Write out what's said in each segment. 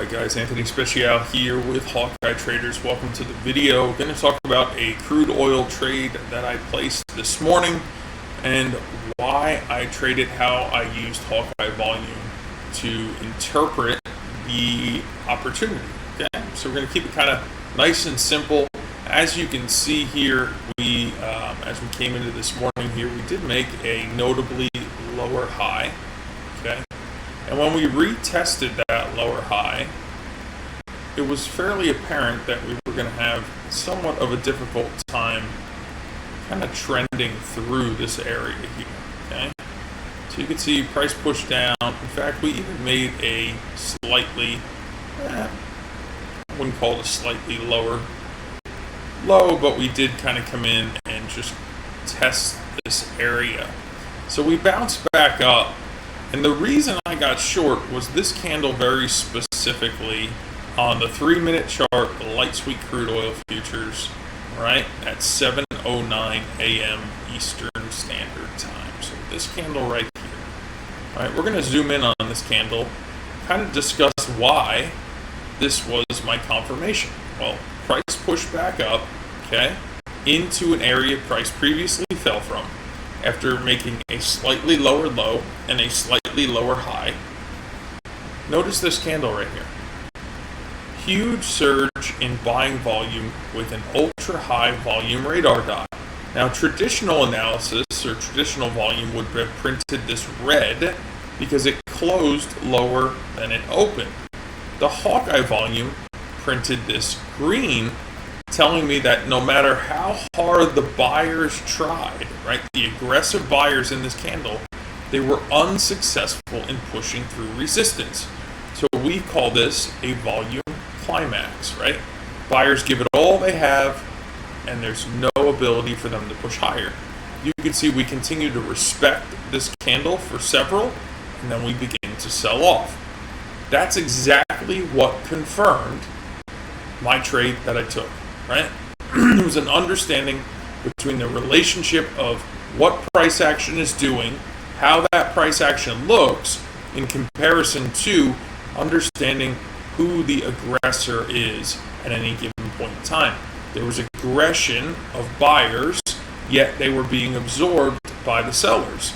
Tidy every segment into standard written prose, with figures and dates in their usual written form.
Alright guys, Anthony Special here with Hawkeye Traders. Welcome to the video. We're going to talk about a crude oil trade that I placed this morning and why I traded, how I used Hawkeye volume to interpret the opportunity. Okay, so we're going to keep it kind of nice and simple. As you can see here, as we came into this morning here, we did make a notably lower high. Okay. And when we retested that lower high, it was fairly apparent that we were going to have somewhat of a difficult time kind of trending through this area here, okay? So you can see price pushed down. In fact, we even made a slightly, I wouldn't call it a slightly lower low, but we did kind of come in and just test this area. So we bounced back up. And the reason I got short was this candle very specifically on the 3-minute chart, the light sweet crude oil futures, right, at 7:09 a.m. Eastern Standard Time. So this candle right here. All right, we're going to zoom in on this candle, kind of discuss why this was my confirmation. Well, price pushed back up, okay, into an area price previously fell from, after making a slightly lower low and a slightly lower high. Notice this candle right here. Huge surge in buying volume with an ultra high volume radar dot. Now traditional analysis or traditional volume would have printed this red because it closed lower than it opened. The Hawkeye volume printed this green, telling me that no matter how hard the buyers tried, right, the aggressive buyers in this candle, they were unsuccessful in pushing through resistance. So we call this a volume climax, right? Buyers give it all they have, and there's no ability for them to push higher. You can see we continue to respect this candle for several, and then we begin to sell off. That's exactly what confirmed my trade that I took. Right? It was an understanding between the relationship of what price action is doing, how that price action looks, in comparison to understanding who the aggressor is at any given point in time. There was aggression of buyers, yet they were being absorbed by the sellers.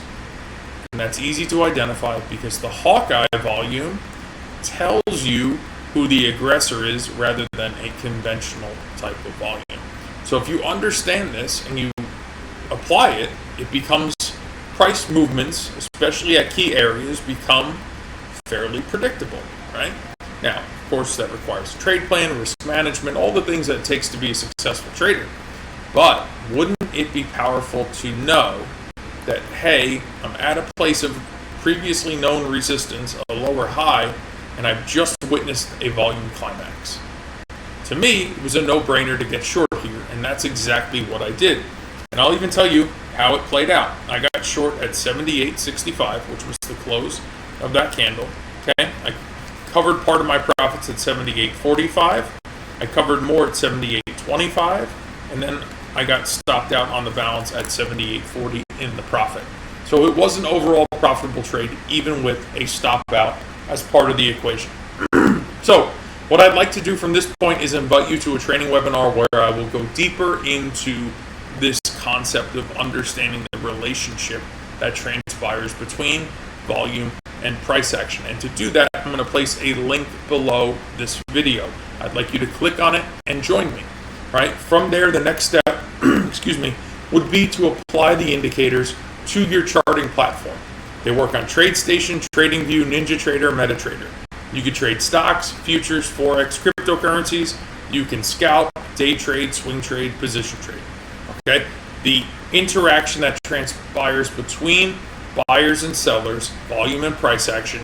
And that's easy to identify because the Hawkeye volume tells you who the aggressor is rather than a conventional type of volume. So if you understand this and you apply it, it becomes price movements, especially at key areas, become fairly predictable, right? Now, of course, that requires a trade plan, risk management, all the things that it takes to be a successful trader. But wouldn't it be powerful to know that, hey, I'm at a place of previously known resistance, a lower high, and I've just witnessed a volume climax. To me, it was a no-brainer to get short here, and that's exactly what I did. And I'll even tell you how it played out. I got short at 78.65, which was the close of that candle. Okay, I covered part of my profits at 78.45. I covered more at 78.25, and then I got stopped out on the balance at 78.40 in the profit. So it was an overall profitable trade, even with a stop out as part of the equation. So what I'd like to do from this point is invite you to a training webinar where I will go deeper into this concept of understanding the relationship that transpires between volume and price action. And to do that, I'm going to place a link below this video. I'd like you to click on it and join me. Right? From there, the next step, would be to apply the indicators to your charting platform. They work on TradeStation, TradingView, NinjaTrader, MetaTrader. You can trade stocks, futures, forex, cryptocurrencies. You can scalp, day trade, swing trade, position trade. Okay? The interaction that transpires between buyers and sellers, volume and price action,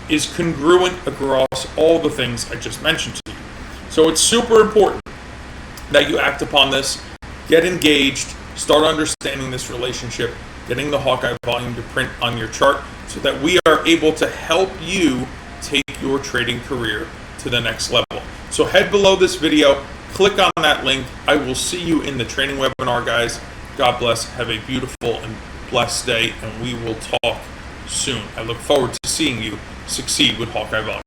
is congruent across all the things I just mentioned to you. So it's super important that you act upon this, get engaged, start understanding this relationship, getting the Hawkeye volume to print on your chart so that we are able to help you take your trading career to the next level. So head below this video, click on that link. I will see you in the training webinar, guys. God bless. Have a beautiful and blessed day, and we will talk soon. I look forward to seeing you succeed with Hawkeye volume.